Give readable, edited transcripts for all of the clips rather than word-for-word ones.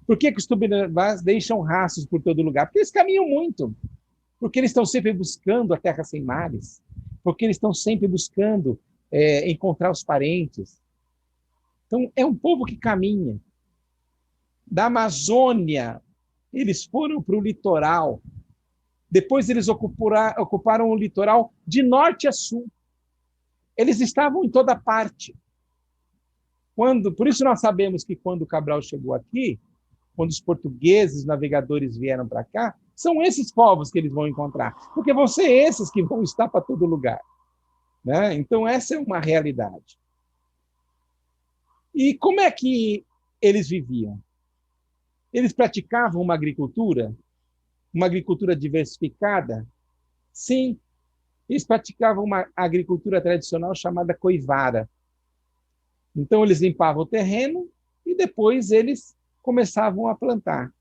Por que os tupinambás deixam rastros por todo lugar? Porque eles caminham muito. Porque eles estão sempre buscando a terra sem mares. Porque eles estão sempre buscando encontrar os parentes. Então, é um povo que caminha. Da Amazônia, eles foram para o litoral. Depois eles ocuparam o litoral de norte a sul. Eles estavam em toda parte. Por isso nós sabemos que quando Cabral chegou aqui, quando os portugueses, os navegadores vieram para cá, são esses povos que eles vão encontrar, porque vão ser esses que vão estar para todo lugar. Né? Então, essa é uma realidade. E como é que eles viviam? Eles praticavam uma agricultura diversificada? Sim, eles praticavam uma agricultura tradicional chamada coivara. Então, eles limpavam o terreno e depois eles começavam a plantar.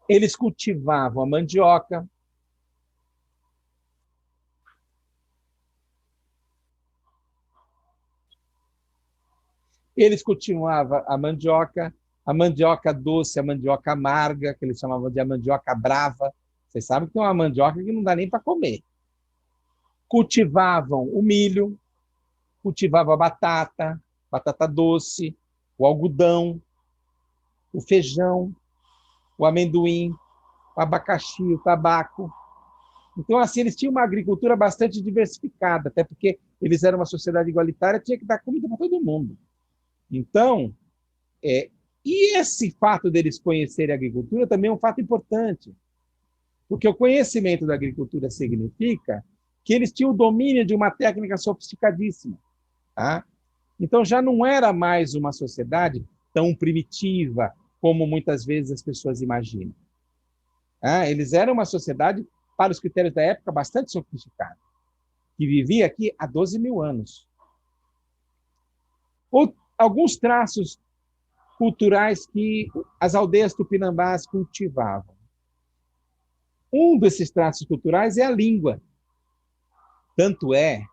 Eles cultivavam a mandioca. Eles cultivavam a mandioca doce, a mandioca amarga, que eles chamavam de a mandioca brava. Vocês sabem que tem uma mandioca que não dá nem para comer. Cultivavam o milho, cultivavam a batata doce, o algodão, o feijão, o amendoim, o abacaxi, o tabaco. Então, assim, eles tinham uma agricultura bastante diversificada, até porque eles eram uma sociedade igualitária, tinha que dar comida para todo mundo. Então, e esse fato deles conhecerem a agricultura também é um fato importante, porque o conhecimento da agricultura significa que eles tinham o domínio de uma técnica sofisticadíssima. Tá? Então, já não era mais uma sociedade tão primitiva como muitas vezes as pessoas imaginam. Eles eram uma sociedade, para os critérios da época, bastante sofisticada, que vivia aqui há 12 mil anos. Alguns traços culturais que as aldeias tupinambás cultivavam. Um desses traços culturais é a língua. Tanto é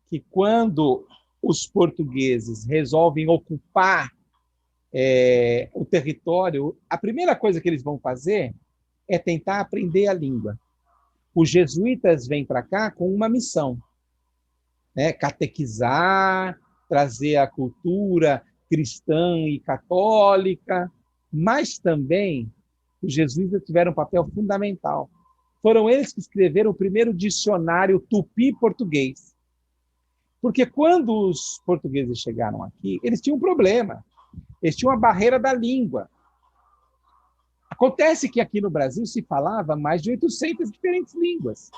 que quando os portugueses resolvem ocupar o território, a primeira coisa que eles vão fazer é tentar aprender a língua. Os jesuítas vêm para cá com uma missão, né? Catequizar, trazer a cultura cristã e católica, mas também os jesuítas tiveram um papel fundamental. Foram eles que escreveram o primeiro dicionário tupi-português. Porque quando os portugueses chegaram aqui, eles tinham um problema. Eles tinham a barreira da língua. Acontece que aqui no Brasil se falava mais de 800 diferentes línguas.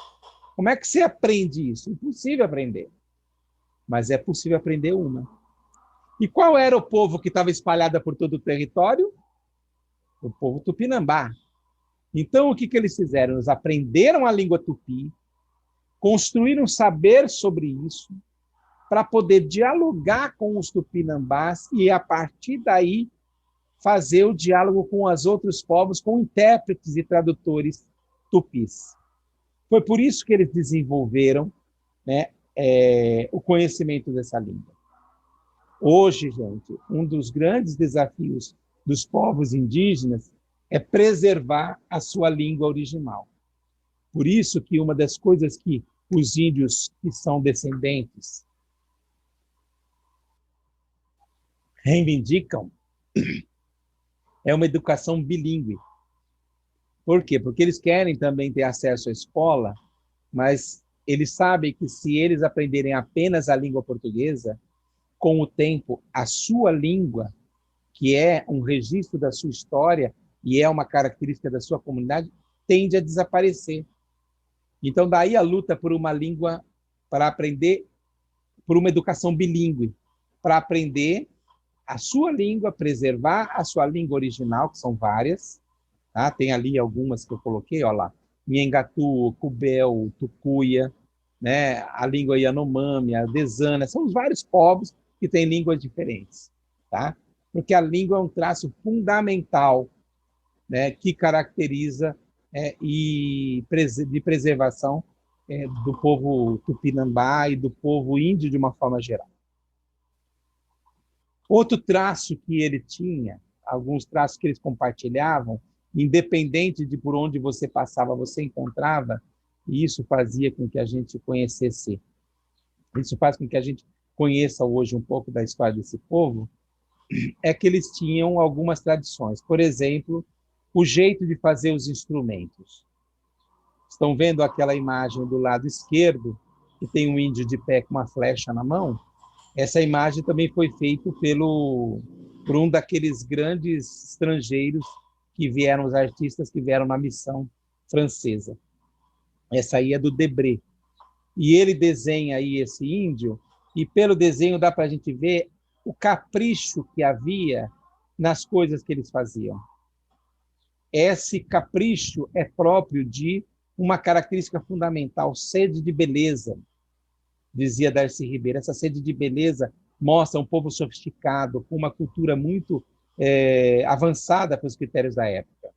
Como é que se aprende isso? Impossível aprender. Mas é possível aprender uma. E qual era o povo que estava espalhado por todo o território? O povo tupinambá. Então, o que eles fizeram? Eles aprenderam a língua tupi, construíram saber sobre isso, para poder dialogar com os tupinambás e, a partir daí, fazer o diálogo com os outros povos, com intérpretes e tradutores tupis. Foi por isso que eles desenvolveram, né, o conhecimento dessa língua. Hoje, gente, um dos grandes desafios dos povos indígenas é preservar a sua língua original. Por isso que uma das coisas que os índios que são descendentes reivindicam é uma educação bilíngue. Por quê? Porque eles querem também ter acesso à escola, mas eles sabem que se eles aprenderem apenas a língua portuguesa, com o tempo, a sua língua, que é um registro da sua história e é uma característica da sua comunidade, tende a desaparecer. Então, daí a luta por uma língua, para aprender, por uma educação bilíngue, para aprender a sua língua, preservar a sua língua original, que são várias, tá? Tem ali algumas que eu coloquei, olha lá, Nhengatu, Cubel, Tucuia, né? A língua Yanomami, a Desana, são os vários povos que têm línguas diferentes, tá? Porque a língua é um traço fundamental, né, que caracteriza de preservação do povo tupinambá e do povo índio de uma forma geral. Outro traço que ele tinha, alguns traços que eles compartilhavam, independente de por onde você passava, você encontrava, e isso fazia com que a gente conhecesse, isso faz com que a gente conheça hoje um pouco da história desse povo, é que eles tinham algumas tradições. Por exemplo, o jeito de fazer os instrumentos. Estão vendo aquela imagem do lado esquerdo, que tem um índio de pé com uma flecha na mão? Essa imagem também foi feita por um daqueles grandes estrangeiros que vieram, os artistas que vieram na missão francesa. Essa aí é do Debré. E ele desenha aí esse índio, e pelo desenho dá para a gente ver o capricho que havia nas coisas que eles faziam. Esse capricho é próprio de uma característica fundamental, sede de beleza, dizia Darcy Ribeiro. Essa sede de beleza mostra um povo sofisticado, com uma cultura muito avançada para os critérios da época.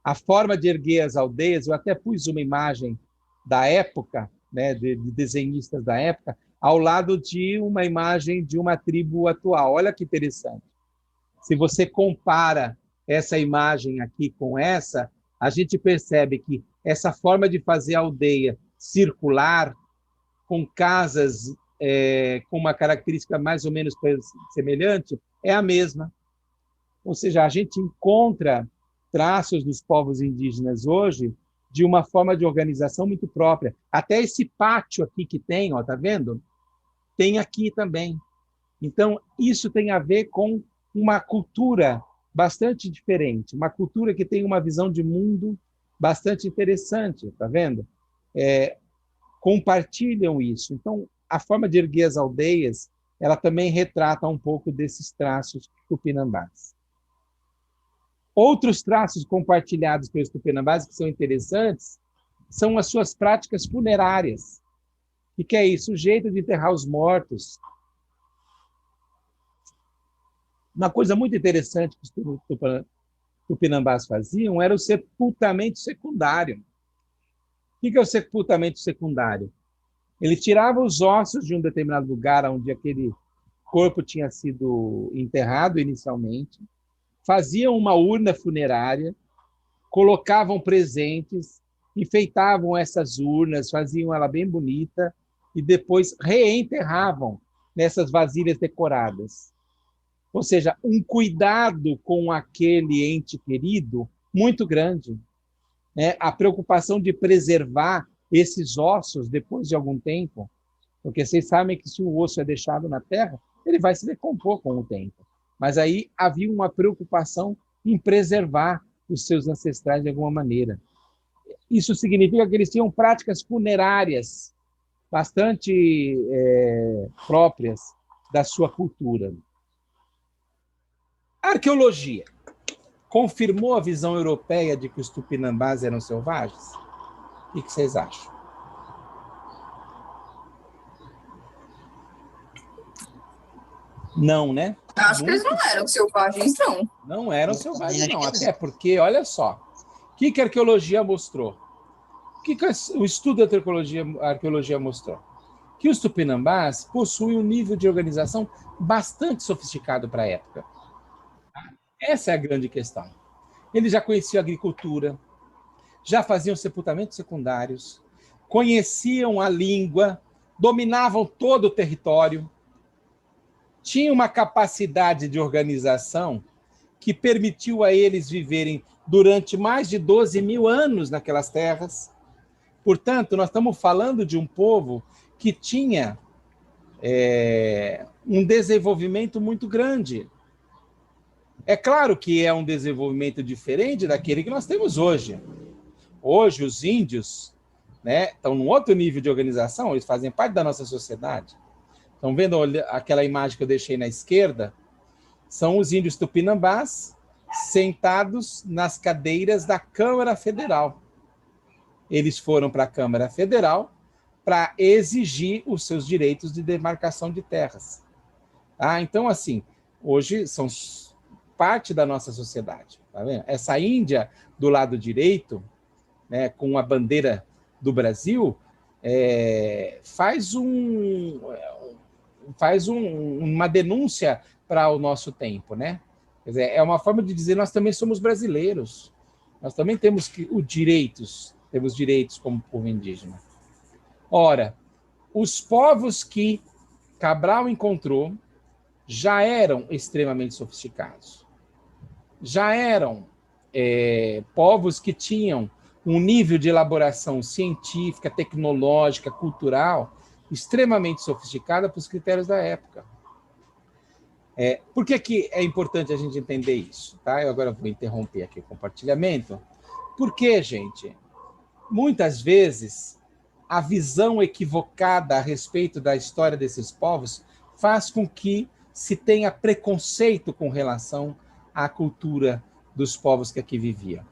A forma de erguer as aldeias, eu até pus uma imagem da época, né, de desenhistas da época, ao lado de uma imagem de uma tribo atual. Olha que interessante. Se você compara essa imagem aqui com essa, a gente percebe que essa forma de fazer aldeia circular, com casas com uma característica mais ou menos semelhante, é a mesma. Ou seja, a gente encontra traços dos povos indígenas hoje de uma forma de organização muito própria. Até esse pátio aqui que tem, ó, tá vendo? Tem aqui também. Então, isso tem a ver com uma cultura bastante diferente, uma cultura que tem uma visão de mundo bastante interessante, tá vendo? Compartilham isso. Então, a forma de erguer as aldeias, ela também retrata um pouco desses traços tupinambás. Outros traços compartilhados pelos tupinambás que são interessantes são as suas práticas funerárias. O que é isso? O jeito de enterrar os mortos. Uma coisa muito interessante que os tupinambás faziam era o sepultamento secundário. O que é o sepultamento secundário? Ele tirava os ossos de um determinado lugar onde aquele corpo tinha sido enterrado inicialmente, faziam uma urna funerária, colocavam presentes, enfeitavam essas urnas, faziam ela bem bonita e depois reenterravam nessas vasilhas decoradas. Ou seja, um cuidado com aquele ente querido muito grande. A preocupação de preservar esses ossos depois de algum tempo, porque vocês sabem que se o osso é deixado na terra, ele vai se decompor com o tempo. Mas aí havia uma preocupação em preservar os seus ancestrais de alguma maneira. Isso significa que eles tinham práticas funerárias bastante próprias da sua cultura. A arqueologia confirmou a visão europeia de que os tupinambás eram selvagens? O que vocês acham? Não, né? Acho que eles não eram selvagens, não. Não eram selvagens, não. Até porque, olha só, o que a arqueologia mostrou? O que o estudo da arqueologia mostrou? Que os tupinambás possuem um nível de organização bastante sofisticado para a época. Essa é a grande questão. Eles já conheciam a agricultura, já faziam sepultamentos secundários, conheciam a língua, dominavam todo o território, tinham uma capacidade de organização que permitiu a eles viverem durante mais de 12 mil anos naquelas terras. Portanto, nós estamos falando de um povo que tinha um desenvolvimento muito grande. É claro que é um desenvolvimento diferente daquele que nós temos hoje. Hoje, os índios, né, estão num outro nível de organização, eles fazem parte da nossa sociedade. Estão vendo aquela imagem que eu deixei na esquerda? São os índios tupinambás sentados nas cadeiras da Câmara Federal. Eles foram para a Câmara Federal para exigir os seus direitos de demarcação de terras. Então, assim, hoje são parte da nossa sociedade. Tá vendo? Essa Índia do lado direito, né, com a bandeira do Brasil, faz uma denúncia para o nosso tempo, né? Quer dizer, é uma forma de dizer nós também somos brasileiros. Nós também temos temos direitos como povo indígena. Ora, os povos que Cabral encontrou já eram extremamente sofisticados. Já eram povos que tinham um nível de elaboração científica, tecnológica, cultural, extremamente sofisticada para os critérios da época. Por que é importante a gente entender isso? Tá? Eu agora vou interromper aqui o compartilhamento. Porque, gente, muitas vezes a visão equivocada a respeito da história desses povos faz com que se tenha preconceito com relação à cultura dos povos que aqui viviam.